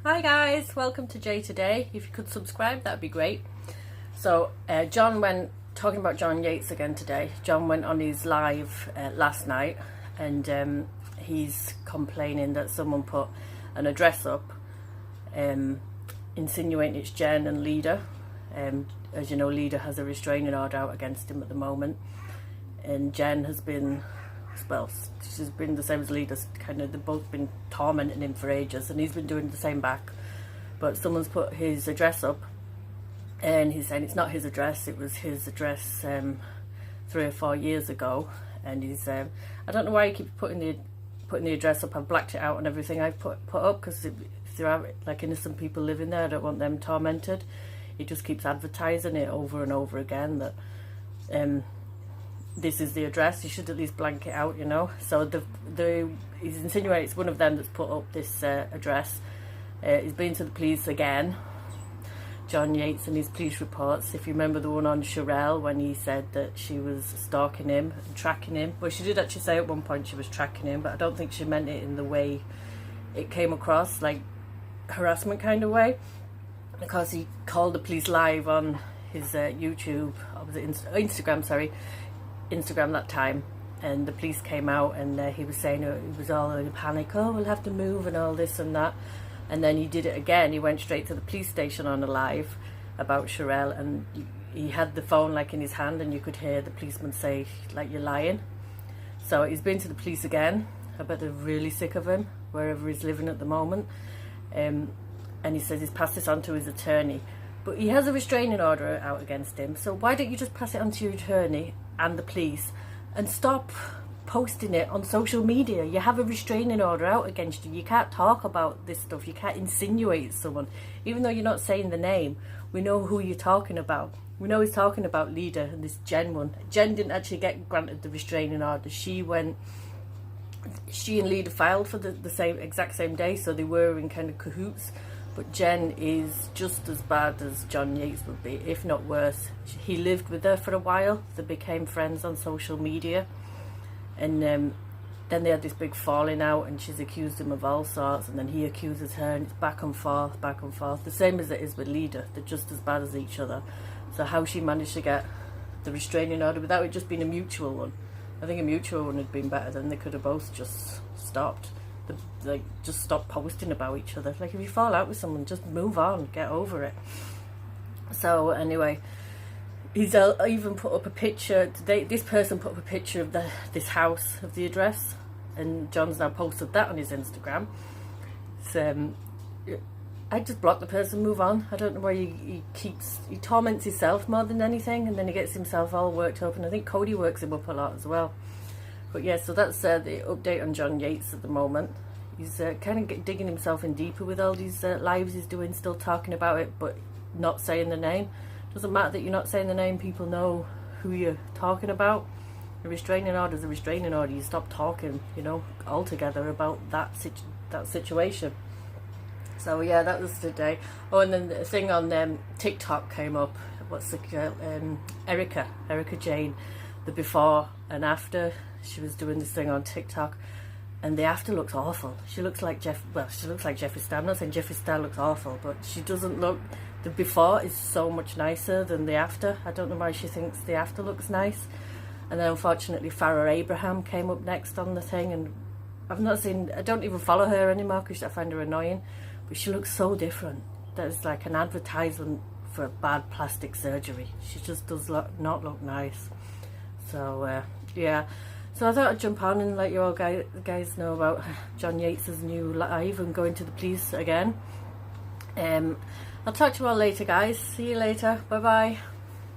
Hi guys, welcome to Jay Today. If you could subscribe, that'd be great. So talking about John Yates again today. John went on his live last night and he's complaining that someone put an address up insinuating it's Jen and Leader. As you know, Leader has a restraining order out against him at the moment, and Jen has been, well, she's been the same as Leader. They've both been tormenting him for ages, and he's been doing the same back. But someone's put his address up, and he's saying it's not his address, it was his address 3 or 4 years ago. And he's I don't know why he keeps putting the address up. I've blacked it out and everything I've put up, because if there are like innocent people living there, I don't want them tormented. He just keeps advertising it over and over again that this is the address. You should at least blank it out, you know. So he's insinuating it's one of them that's put up this address. He's been to the police again, John Yates, and his police reports. If you remember the one on Sherelle, when he said that she was stalking him and tracking him. Well, she did actually say at one point she was tracking him, but I don't think she meant it in the way it came across, like harassment kind of way, because he called the police live on his YouTube, or was it Instagram that time, and the police came out, and he was saying he was all in a panic. Oh, we'll have to move and all this and that. And then he did it again. He went straight to the police station on a live about Sherelle, and he had the phone like in his hand, and you could hear the policeman say, like, you're lying. So he's been to the police again. I bet they're really sick of him wherever he's living at the moment. And he says he's passed this on to his attorney, but he has a restraining order out against him. So why don't you just pass it on to your attorney and the police and stop posting it on social media? You have a restraining order out against you. You can't talk about this stuff. You can't insinuate someone, even though you're not saying the name. We know who you're talking about. We know he's talking about Leader and this Jen one. Jen didn't actually get granted the restraining order. She and Leader filed for the exact same day, so they were in kind of cahoots. But Jen is just as bad as John Yates would be, if not worse. He lived with her for a while. They became friends on social media. And then they had this big falling out, and she's accused him of all sorts, and then he accuses her, and it's back and forth, the same as it is with Leader. They're just as bad as each other. So how she managed to get the restraining order without it just being a mutual one, I think a mutual one would have been better. Then they could have both just stopped. Just stop posting about each other. Like, if you fall out with someone, just move on, get over it. So anyway, he's even put up a picture today. This person put up a picture of this house, of the address, and John's now posted that on his Instagram. So I just block the person, move on. I don't know why he torments himself more than anything, and then he gets himself all worked up, and I think Cody works him up a lot as well. But yeah, so that's the update on John Yates at the moment. He's kind of digging himself in deeper with all these lives he's doing, still talking about it, but not saying the name. Doesn't matter that you're not saying the name, people know who you're talking about. A restraining order is a restraining order. You stop talking, you know, altogether about that situation. So yeah, that was today. Oh, and then the thing on TikTok came up. What's the girl? Erica Jane, the before and after. She was doing this thing on TikTok, and the after looks awful. She looks like she looks like Jeffree Star. I'm not saying Jeffree Star looks awful, but she doesn't look. The before is so much nicer than the after. I don't know why she thinks the after looks nice. And then unfortunately Farrah Abraham came up next on the thing, and I don't even follow her anymore because I find her annoying, but she looks so different. There's like an advertisement for bad plastic surgery. She just does not look nice. So yeah, so I thought I'd jump on and let you all guys know about John Yates' new live and going to the police again. I'll talk to you all later, guys. See you later. Bye bye.